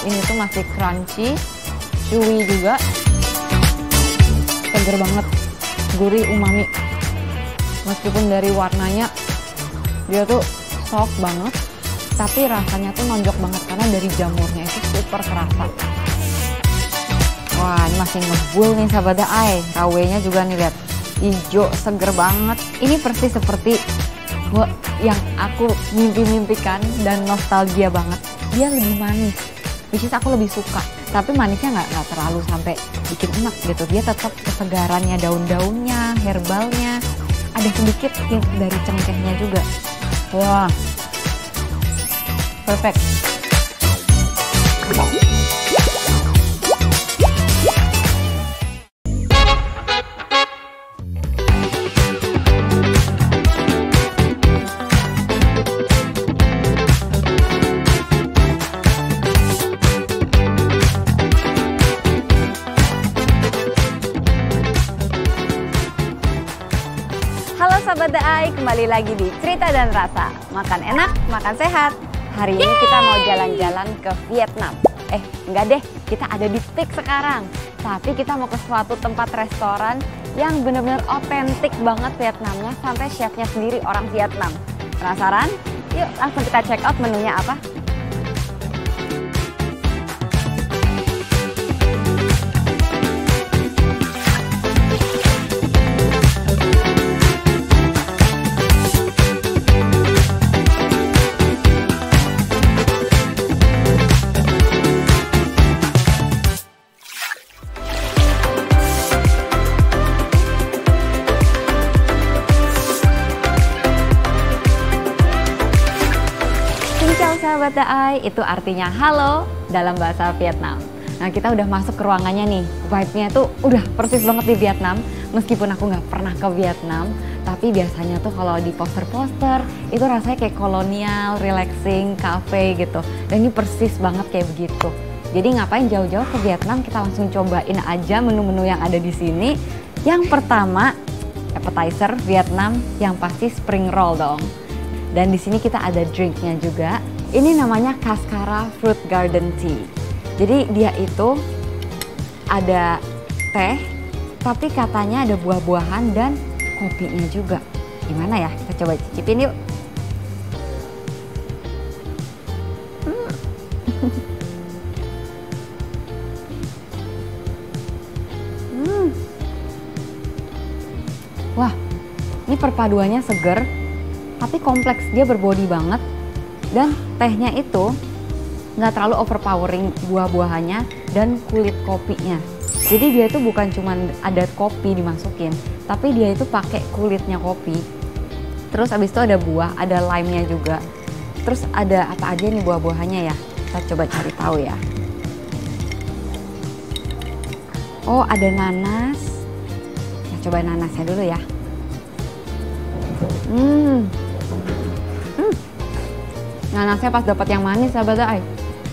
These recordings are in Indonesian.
Ini tuh masih crunchy, chewy juga, seger banget, gurih, umami. Meskipun dari warnanya dia tuh soft banget, tapi rasanya tuh nonjok banget karena dari jamurnya itu super kerasa. Wah, ini masih ngebul nih sahabat ai. Rawenya juga nih lihat, hijau, seger banget. Ini persis seperti yang aku mimpi-mimpikan dan nostalgia banget. Dia lebih manis, which is aku lebih suka. Tapi manisnya nggak terlalu sampai bikin enak gitu. Dia tetap kesegarannya, daun-daunnya, herbalnya. Ada sedikit hint dari cengkehnya juga. Wah, perfect. Halo Sahabat Ai, kembali lagi di Cerita dan Rasa. Makan enak, makan sehat. Hari ini kita mau jalan-jalan ke Vietnam. Enggak deh, kita ada di Tik sekarang. Tapi kita mau ke suatu tempat restoran yang benar-benar otentik banget Vietnamnya. Sampai chefnya sendiri orang Vietnam. Penasaran? Yuk langsung kita check out menunya apa. Sahabat Ai, itu artinya halo dalam bahasa Vietnam. Nah, kita udah masuk ke ruangannya nih. Vibe-nya tuh udah persis banget di Vietnam. Meskipun aku nggak pernah ke Vietnam, tapi biasanya tuh kalau di poster-poster itu rasanya kayak kolonial, relaxing, cafe gitu. Dan ini persis banget kayak begitu. Jadi ngapain jauh-jauh ke Vietnam, kita langsung cobain aja menu-menu yang ada di sini. Yang pertama, appetizer Vietnam yang pasti spring roll dong. Dan di sini kita ada drinknya juga. Ini namanya Cascara Fruit Garden Tea. Jadi dia itu ada teh, tapi katanya ada buah-buahan dan kopinya juga. Gimana ya? Kita coba cicipin yuk. Wah, ini perpaduannya seger, tapi kompleks. Dia berbody banget. Dan tehnya itu nggak terlalu overpowering buah-buahannya dan kulit kopinya. Jadi dia itu bukan cuma ada kopi dimasukin, tapi dia itu pakai kulitnya kopi. Terus abis itu ada buah, ada lime-nya juga. Terus ada apa aja nih buah-buahannya ya? Kita coba cari tahu ya. Oh, ada nanas. Kita coba nanasnya dulu ya. Nanasnya pas dapat yang manis sahabat Ai.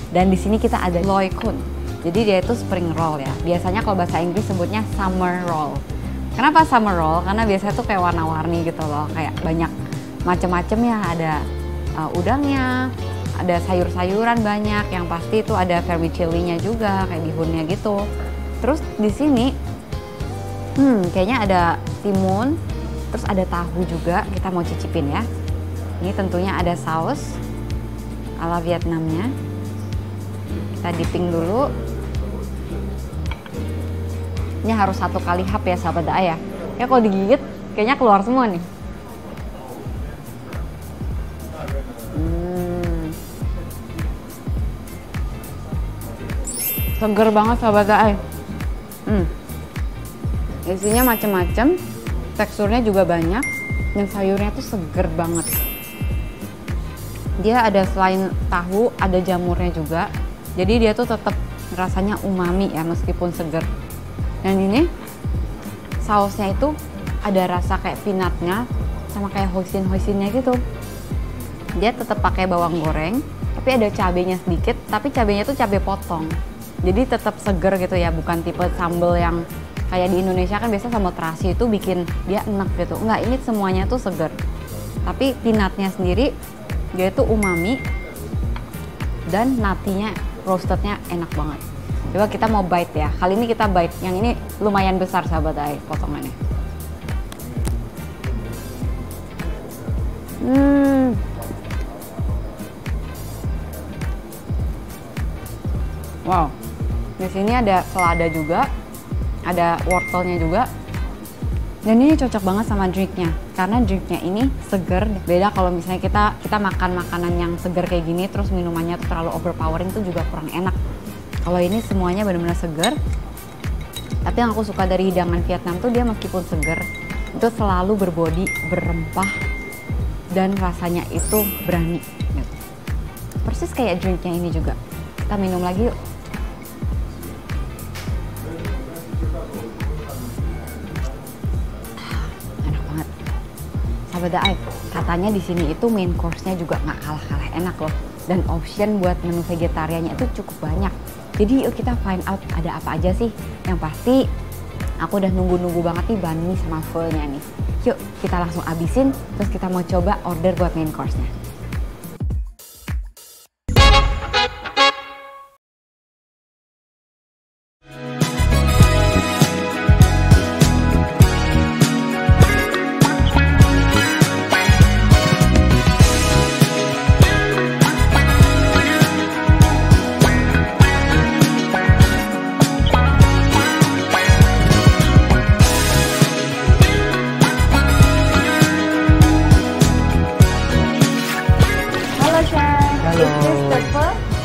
Dan di sini kita ada loy kun. Jadi dia itu spring roll ya. Biasanya kalau bahasa Inggris sebutnya summer roll. Kenapa summer roll? Karena biasanya tuh kayak warna-warni gitu loh. Kayak banyak macam-macam ya. Ada udangnya, ada sayur-sayuran banyak. Yang pasti itu ada vermicelli-nya juga, kayak bihunnya gitu. Terus di sini, kayaknya ada timun. Terus ada tahu juga. Kita mau cicipin ya. Ini tentunya ada saus ala Vietnamnya. Kita dipping dulu. Ini harus 1 kali hap ya sahabat Ai ya. Ya kalau digigit kayaknya keluar semua nih. Seger banget sahabat Ai. Isinya macem-macem, teksturnya juga banyak, dan sayurnya tuh seger banget. Dia ada selain tahu, ada jamurnya juga. Jadi dia tuh tetap rasanya umami ya meskipun seger. Dan ini sausnya itu ada rasa kayak peanutnya sama kayak hoisin-hoisinnya gitu. Dia tetap pakai bawang goreng, tapi ada cabenya sedikit, tapi cabenya tuh cabai potong. Jadi tetap seger gitu ya, bukan tipe sambal yang kayak di Indonesia kan biasa sambal terasi itu bikin dia enak gitu. Enggak, ini semuanya tuh seger. Tapi peanutnya sendiri dia itu umami dan natinya roastednya enak banget. Coba kita mau bite ya. Kali ini kita bite. Yang ini lumayan besar sahabat AI potongannya. Wow. Di sini ada selada juga, ada wortelnya juga. Dan ini cocok banget sama drinknya, karena drinknya ini seger. Beda kalau misalnya kita makan makanan yang seger kayak gini, terus minumannya tuh terlalu overpowering tuh juga kurang enak. Kalau ini semuanya benar-benar seger. Tapi yang aku suka dari hidangan Vietnam tuh dia meskipun seger, itu selalu berbodi, berrempah, dan rasanya itu berani. Gitu. Persis kayak drinknya ini juga. Kita minum lagi yuk. Sahabat AI, katanya di sini itu main course-nya juga nggak kalah-kalah enak loh. Dan option buat menu vegetariannya itu cukup banyak. Jadi yuk kita find out ada apa aja sih. Yang pasti aku udah nunggu-nunggu banget nih banh mi sama pho-nya nih. Yuk kita langsung abisin, terus kita mau coba order buat main course-nya.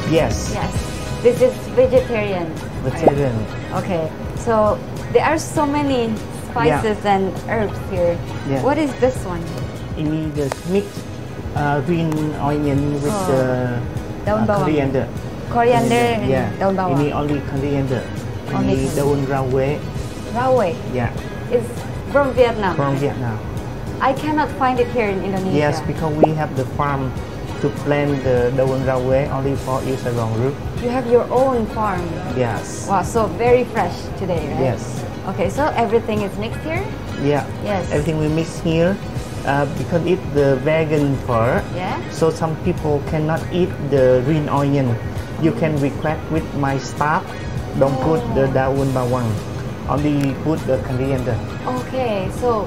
Yes. Yes. This is vegetarian. Vegetarian. Okay. So there are so many spices and herbs here. Yeah. What is this one? Ini the mixed green onion with the daun bawang. coriander. Coriander and Yeah. daun bawang. Ini only coriander. Only Ini daun rawe. Rawe. Yeah. It's from Vietnam. From Vietnam. I cannot find it here in Indonesia. Yes, because we have the farm to plant the daun rawe only for use around root. You have your own farm. Yes. Wow, so very fresh today, right? Yes. Okay, so everything is mixed here? Yeah. Yes. Everything we mix here because it's the vegan pho. Yeah. So some people cannot eat the green onion. You can request with my staff. Don't put the daun bawang. Only put the coriander. Okay, so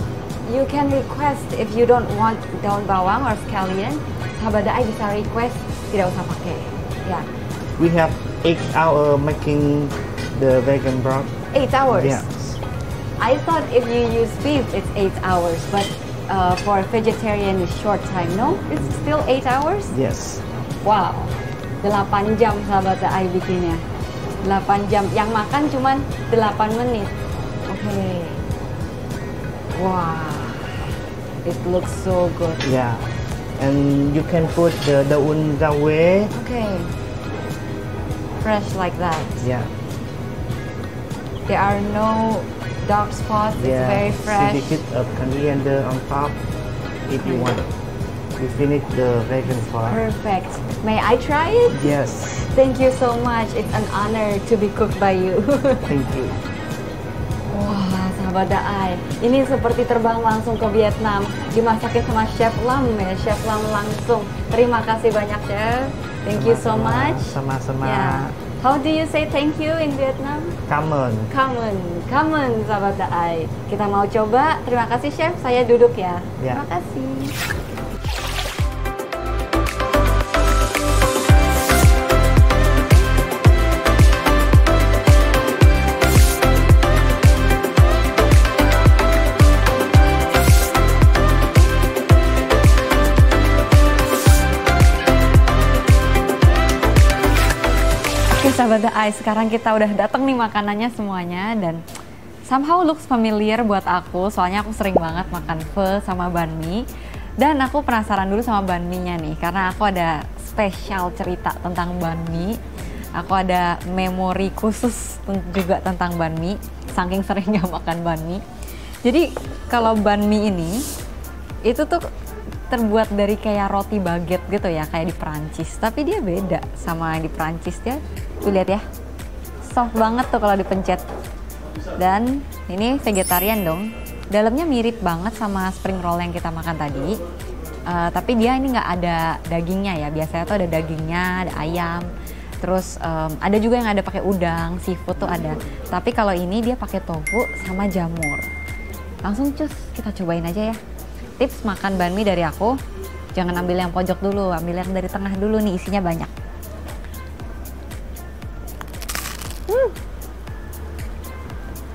you can request if you don't want daun bawang or scallion. Sahabat AI bisa request tidak usah pakai. Ya. We have 8 hours making the vegan broth. 8 hours. Yes. I thought if you use beef it's 8 hours, but for vegetarian it's short time. No, it's still 8 hours. Yes. Wow. 8 jam sahabat AI bikinnya. 8 jam. Yang makan cuman 8 menit. Okay. Wow. It looks so good. Yeah. And you can put the daun rawe. Okay. Fresh like that. Yeah. There are no dark spots. It's Yeah. very fresh. Sedikit of coriander on top if you want. We finish the vegan pho. Perfect. May I try it? Yes. Thank you so much. It's an honor to be cooked by you. Thank you. Wah, sahabat AI, ini seperti terbang langsung ke Vietnam, dimasakin sama Chef Lam ya, Chef Lam langsung. Terima kasih banyak Chef. Thank you so much. Sama-sama. Yeah. How do you say thank you in Vietnam? Cảm ơn. Come on, sahabat AI. Kita mau coba. Terima kasih Chef. Saya duduk ya. Ya. Terima kasih. Sahabat AI, sekarang kita udah datang nih makanannya semuanya dan somehow looks familiar buat aku, soalnya aku sering banget makan pho sama banh mi dan aku penasaran dulu sama banh mi-nya nih karena aku ada spesial cerita tentang banh mi. Aku ada memori khusus juga tentang banh mi, saking seringnya makan banh mi. Jadi kalau banh mi ini itu tuh terbuat dari kayak roti baguette gitu ya, kayak di Perancis. Tapi dia beda sama di Perancis, dia tuh lihat ya, soft banget tuh kalau dipencet. Dan ini vegetarian dong. Dalamnya mirip banget sama spring roll yang kita makan tadi. Tapi dia ini nggak ada dagingnya ya. Biasanya tuh ada dagingnya, ada ayam. Terus ada juga yang ada pakai udang, seafood tuh ada. Tapi kalau ini dia pakai tofu sama jamur. Langsung cus, kita cobain aja ya. Tips makan banh mi dari aku, jangan ambil yang pojok dulu, ambil yang dari tengah dulu nih, isinya banyak.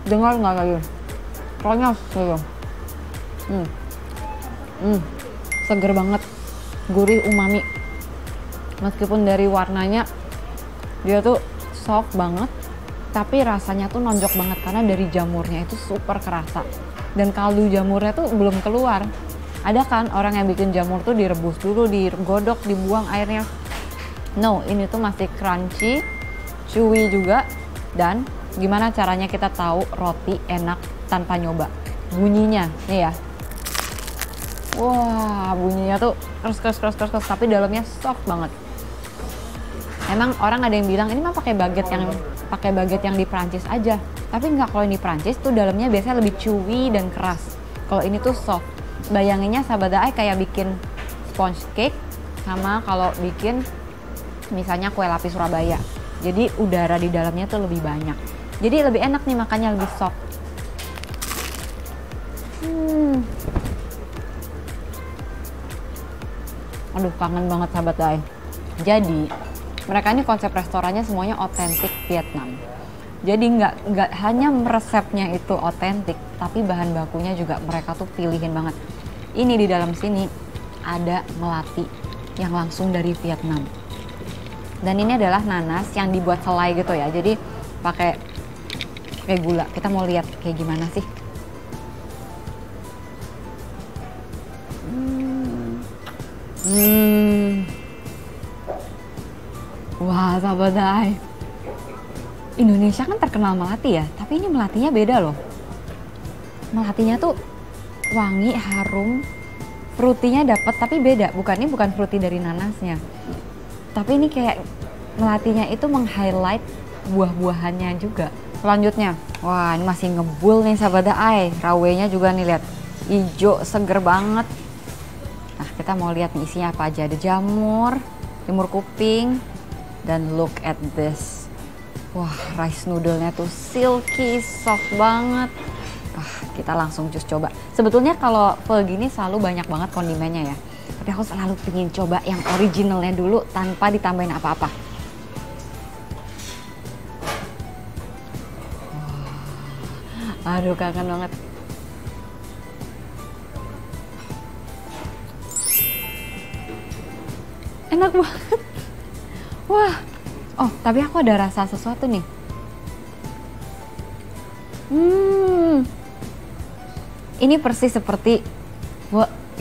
Dengar nggak lagi? Pokoknya gitu. Seger banget, gurih, umami. Meskipun dari warnanya dia tuh soft banget, tapi rasanya tuh nonjok banget karena dari jamurnya itu super kerasa. Dan kaldu jamurnya tuh belum keluar. Ada kan orang yang bikin jamur tuh direbus dulu, digodok, dibuang airnya. No, ini tuh masih crunchy, chewy juga. Dan gimana caranya kita tahu roti enak tanpa nyoba? Bunyinya, nih ya. Wah, bunyinya tuh keras, tapi dalamnya soft banget. Emang orang ada yang bilang ini mah pakai baguette yang di Prancis aja. Tapi nggak, kalau ini Prancis tuh dalamnya biasanya lebih chewy dan keras. Kalau ini tuh soft. Bayanginnya sahabat Ai kayak bikin sponge cake sama kalau bikin misalnya kue lapis Surabaya. Jadi udara di dalamnya tuh lebih banyak. Jadi lebih enak nih makannya, lebih soft. Aduh, kangen banget sahabat Ai. Jadi mereka ini konsep restorannya semuanya otentik Vietnam. Jadi nggak hanya resepnya itu otentik, tapi bahan bakunya juga mereka tuh pilihin banget. Ini di dalam sini ada melati yang langsung dari Vietnam. Dan ini adalah nanas yang dibuat selai gitu ya. Jadi pakai gula. Kita mau lihat kayak gimana sih. Wah, sahabat Ai. Indonesia kan terkenal melati ya, tapi ini melatinya beda loh. Melatinya tuh wangi, harum, frutinya dapat tapi beda. Ini bukan fruity dari nanasnya. Tapi ini kayak melatinya itu meng-highlight buah-buahannya juga. Selanjutnya, wah ini masih ngebul nih sahabat Ai. Rawenya juga nih lihat, hijau seger banget. Nah, kita mau lihat nih isinya apa aja. Ada jamur kuping, dan look at this. Wah, rice noodle-nya tuh silky, soft banget. Wah, kita langsung just coba. Sebetulnya kalau pho gini selalu banyak banget kondimennya ya. Tapi aku selalu pengen coba yang originalnya dulu tanpa ditambahin apa-apa. Aduh, kangen banget. Enak banget. Wah. Oh, tapi aku ada rasa sesuatu nih. Ini persis seperti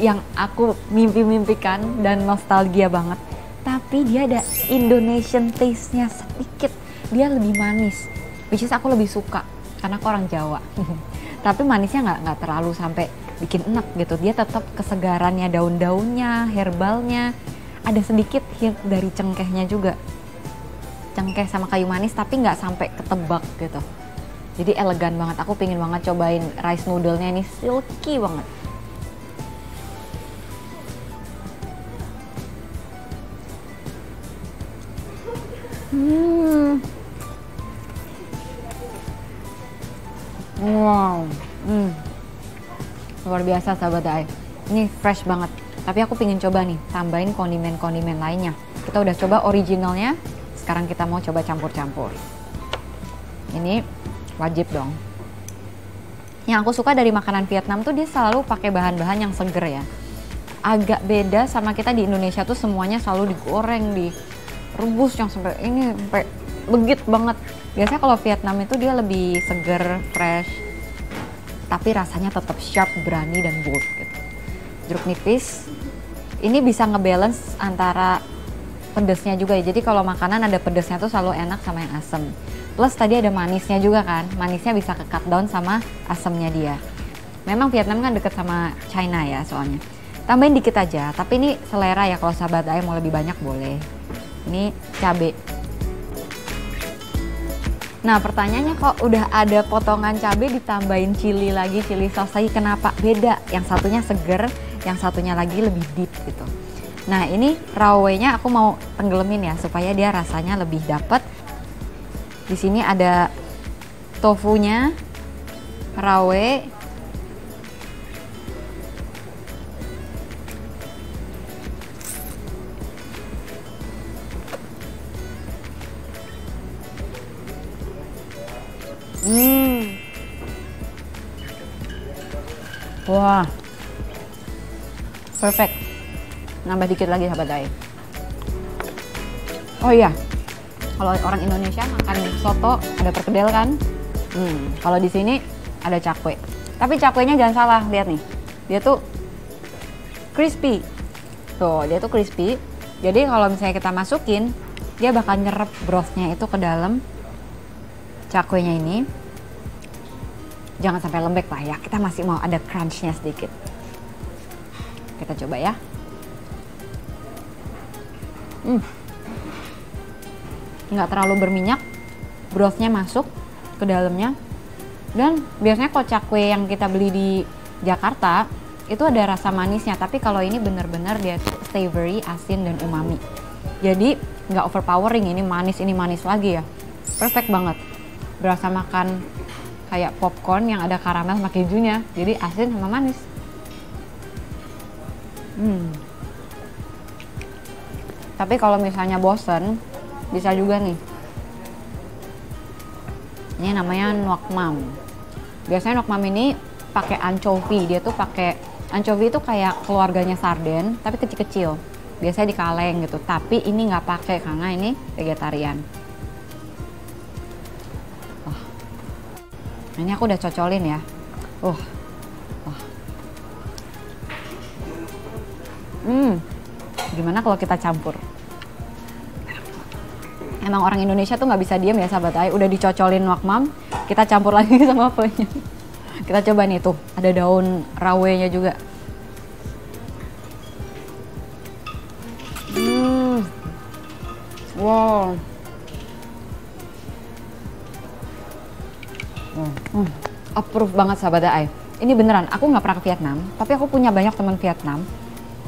yang aku mimpi-mimpikan dan nostalgia banget. Tapi dia ada Indonesian taste-nya sedikit. Dia lebih manis. Which is aku lebih suka karena aku orang Jawa. Tapi manisnya nggak terlalu sampai bikin enak gitu. Dia tetap kesegarannya, daun-daunnya, herbalnya. Ada sedikit hint dari cengkehnya juga. Cengkeh sama kayu manis tapi nggak sampai ketebak gitu. Jadi elegan banget. Aku pengen banget cobain rice noodle-nya, ini silky banget. Wow. Luar biasa sahabat Ai. Ini fresh banget. Tapi aku pengen coba nih tambahin kondimen-kondimen lainnya. Kita udah coba originalnya. Sekarang kita mau coba campur-campur. Ini wajib dong. Yang aku suka dari makanan Vietnam tuh dia selalu pakai bahan-bahan yang seger ya. Agak beda sama kita di Indonesia tuh semuanya selalu digoreng, direbus yang sampai begit banget. Biasanya kalau Vietnam itu dia lebih seger, fresh. Tapi rasanya tetap sharp, berani dan bold gitu. Jeruk nipis. Ini bisa ngebalance antara pedesnya juga ya. Jadi kalau makanan ada pedesnya tuh selalu enak sama yang asem. Plus tadi ada manisnya juga kan. Manisnya bisa ke cut down sama asemnya dia. Memang Vietnam kan deket sama China ya soalnya. Tambahin dikit aja. Tapi ini selera ya, kalau sahabat Ai mau lebih banyak boleh. Ini cabai. Nah pertanyaannya, kok udah ada potongan cabai ditambahin chili lagi, chili sauce lagi, kenapa? Beda. Yang satunya seger, yang satunya lagi lebih deep gitu. Nah ini rawenya aku mau tenggelamin ya supaya dia rasanya lebih dapet. Di sini ada tofunya, rawe, wah, perfect. Nambah dikit lagi sahabat Dai. Oh iya, kalau orang Indonesia makan soto ada perkedel kan? Kalau di sini ada cakwe. Tapi cakwenya jangan salah, lihat nih. Dia tuh crispy. Tuh, dia tuh crispy. Jadi kalau misalnya kita masukin, dia bakal nyerap brothnya itu ke dalam cakwenya ini. Jangan sampai lembek lah ya. Kita masih mau ada crunchnya sedikit. Kita coba ya. Nggak terlalu berminyak, brothnya masuk ke dalamnya. Dan biasanya kalau cakwe yang kita beli di Jakarta itu ada rasa manisnya, tapi kalau ini bener-bener dia savory, asin dan umami. Jadi nggak overpowering, ini manis lagi ya. Perfect banget. Berasa makan kayak popcorn yang ada karamel sama kejunya, jadi asin sama manis. Tapi kalau misalnya bosen, bisa juga nih. Ini namanya nuoc mam. Biasanya nuoc mam ini pakai anchovy. Dia tuh pakai anchovy itu kayak keluarganya sarden, tapi kecil-kecil. Biasanya di kaleng gitu. Tapi ini nggak pakai karena ini vegetarian. Wah. Ini aku udah cocolin ya. Wah. Gimana kalau kita campur? Emang orang Indonesia tuh nggak bisa diem ya sahabat Ai. Udah dicocolin nuoc mam, kita campur lagi sama apanya. Kita coba nih tuh, ada daun rawenya juga. Wow. Approve banget sahabat Ai. Ini beneran, aku nggak pernah ke Vietnam, tapi aku punya banyak teman Vietnam.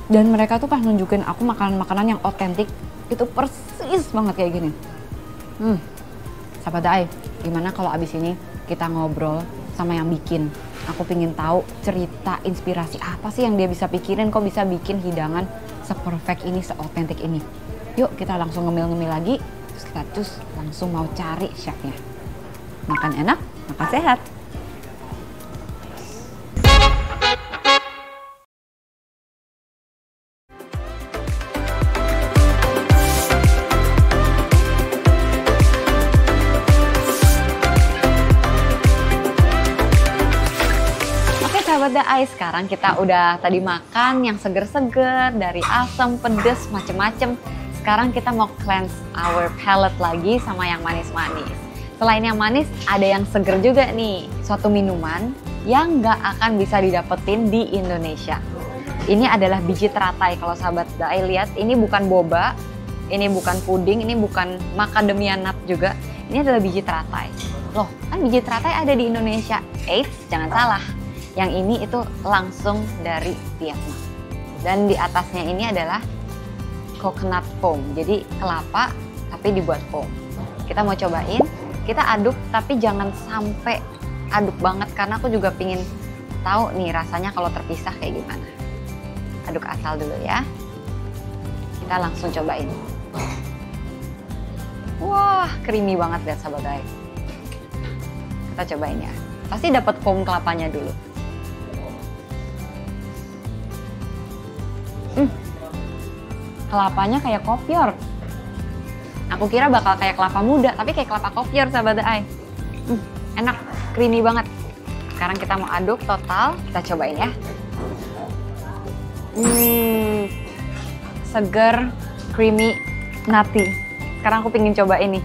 Dan mereka tuh pas nunjukin aku makanan-makanan yang otentik, itu persis banget kayak gini. Sahabat Ai, gimana kalau abis ini kita ngobrol sama yang bikin? Aku pingin tahu cerita, inspirasi apa sih yang dia bisa pikirin, kok bisa bikin hidangan se-perfect ini, se-otentik ini. Yuk kita langsung ngemil-ngemil lagi, terus kita langsung mau cari chefnya. Makan enak, makan sehat. Sahabat Ai, sekarang kita udah tadi makan yang seger-seger, dari asam, pedes, macem-macem. Sekarang kita mau cleanse our palate lagi sama yang manis-manis. Selain yang manis, ada yang seger juga nih. Suatu minuman yang nggak akan bisa didapetin di Indonesia. Ini adalah biji teratai. Kalau sahabat Ai lihat, ini bukan boba, ini bukan puding, ini bukan macadamia nut juga. Ini adalah biji teratai. Loh, kan biji teratai ada di Indonesia. Eits, jangan salah. Yang ini itu langsung dari Vietnam. Dan di atasnya ini adalah coconut foam. Jadi kelapa tapi dibuat foam. Kita mau cobain, kita aduk tapi jangan sampai aduk banget karena aku juga pingin tahu nih rasanya kalau terpisah kayak gimana. Aduk asal dulu ya. Kita langsung cobain. Wah, creamy banget lihat sahabat Ai. Kita cobain ya. Pasti dapat foam kelapanya dulu. Kelapanya kayak kopior. Aku kira bakal kayak kelapa muda, tapi kayak kelapa kopior sahabat Ai. Enak, creamy banget. Sekarang kita mau aduk total, kita cobain ya. Seger, creamy, nutty. Sekarang aku pengen coba ini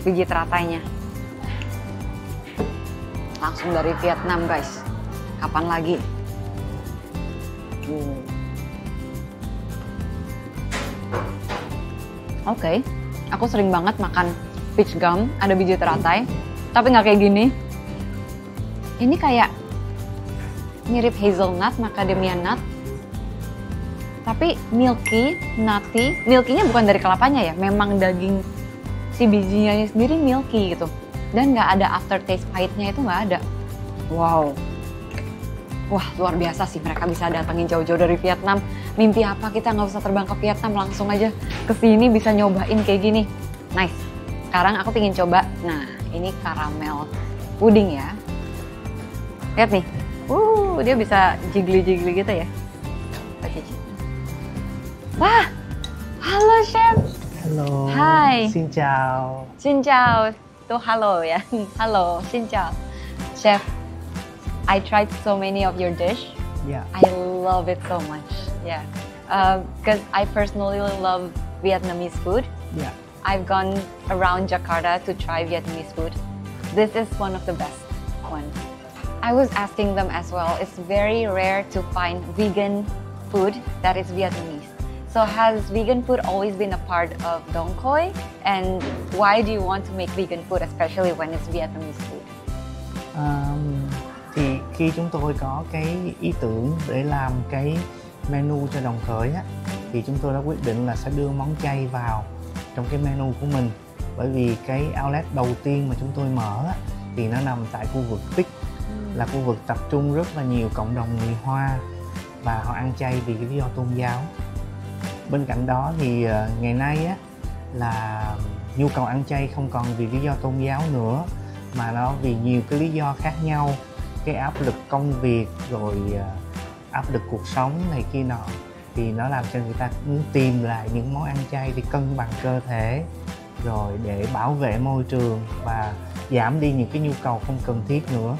biji teratainya. Langsung dari Vietnam guys. Kapan lagi? Oke, aku sering banget makan peach gum, ada biji teratai, tapi nggak kayak gini. Ini kayak mirip hazelnut, macadamia nut, Tapi milky, nutty. Milky-nya bukan dari kelapanya ya, memang daging si bijinya sendiri milky gitu. Dan nggak ada aftertaste pahitnya, itu nggak ada. Wow. Wah, luar biasa sih mereka bisa datangin jauh-jauh dari Vietnam. Mimpi apa kita nggak usah terbang ke Vietnam, langsung aja ke sini bisa nyobain kayak gini. Nice. Sekarang aku pengen coba. Nah, ini karamel puding ya. Lihat nih. Dia bisa jiggly-jiggly gitu ya. Oke. Wah, halo chef. Hello. Hi. Xin chào. Xin chào. Tuh halo ya. Halo, xin chào. Chef, I tried so many of your dish. Yeah. I love it so much. Yeah. Because I personally love Vietnamese food. Yeah. I've gone around Jakarta to try Vietnamese food. This is one of the best ones. I was asking them as well. It's very rare to find vegan food that is Vietnamese. So has vegan food always been a part of Dong Khoi? And why do you want to make vegan food, especially when it's Vietnamese food? Thì khi chúng tôi có cái ý tưởng để làm cái menu cho Đồng Khởi á, thì chúng tôi đã quyết định là sẽ đưa món chay vào trong cái menu của mình. Bởi vì cái outlet đầu tiên mà chúng tôi mở á, thì nó nằm tại khu vực Pick, là khu vực tập trung rất là nhiều cộng đồng người Hoa và họ ăn chay vì cái lý do tôn giáo. Bên cạnh đó thì ngày nay á, là nhu cầu ăn chay không còn vì lý do tôn giáo nữa, mà nó vì nhiều cái lý do khác nhau, cái áp lực công việc rồi áp lực cuộc sống này kia nọ, thì nó làm cho người ta muốn tìm lại những món ăn chay để cân bằng cơ thể, rồi để bảo vệ môi trường và giảm đi những cái nhu cầu không cần thiết nữa.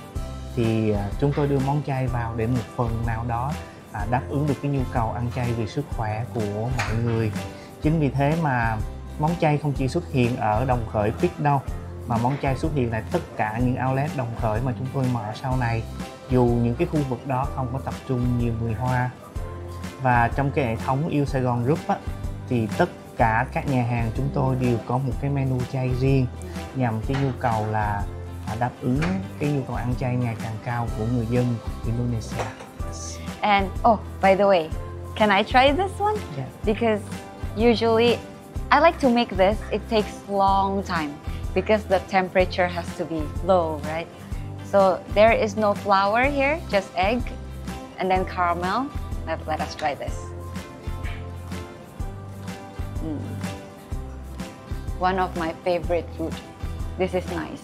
Thì chúng tôi đưa món chay vào để một phần nào đó đáp ứng được cái nhu cầu ăn chay vì sức khỏe của mọi người. Chính vì thế mà món chay không chỉ xuất hiện ở Đồng Khởi Pick đâu, mà món chay xuất hiện tại tất cả những outlet Đồng Khởi mà chúng tôi mở sau này, dù những cái khu vực đó không có tập trung nhiều người Hoa. Và trong cái hệ thống Yêu Sài Gòn Group á, thì tất cả các nhà hàng chúng tôi đều có một cái menu chay riêng nhằm cái nhu cầu là đáp ứng cái nhu cầu ăn chay ngày càng cao của người dân Indonesia. And by the way, can I try this one? Yeah. Because usually I like to make this. It takes long time because the temperature has to be low, right? So there is no flour here, just egg and then caramel. Let us try this. One of my favorite food. This is nice.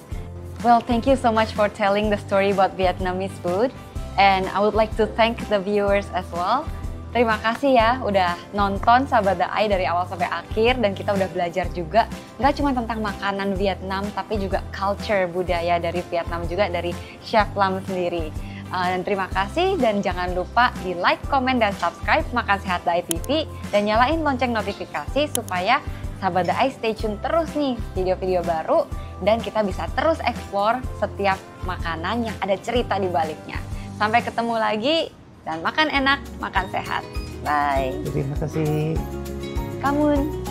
Well, thank you so much for telling the story about Vietnamese food. And I would like to thank the viewers as well. Terima kasih ya udah nonton Sahabat The Eye dari awal sampai akhir, dan kita udah belajar juga nggak cuma tentang makanan Vietnam, tapi juga culture budaya dari Vietnam juga dari Chef Lam sendiri. Dan terima kasih, dan jangan lupa di like, komen, dan subscribe Makan Sehat The Eye TV, dan nyalain lonceng notifikasi supaya Sahabat The Eye stay tune terus nih video-video baru, dan kita bisa terus explore setiap makanan yang ada cerita di baliknya. Sampai ketemu lagi, dan makan enak, makan sehat. Bye. Terima kasih. Kamun.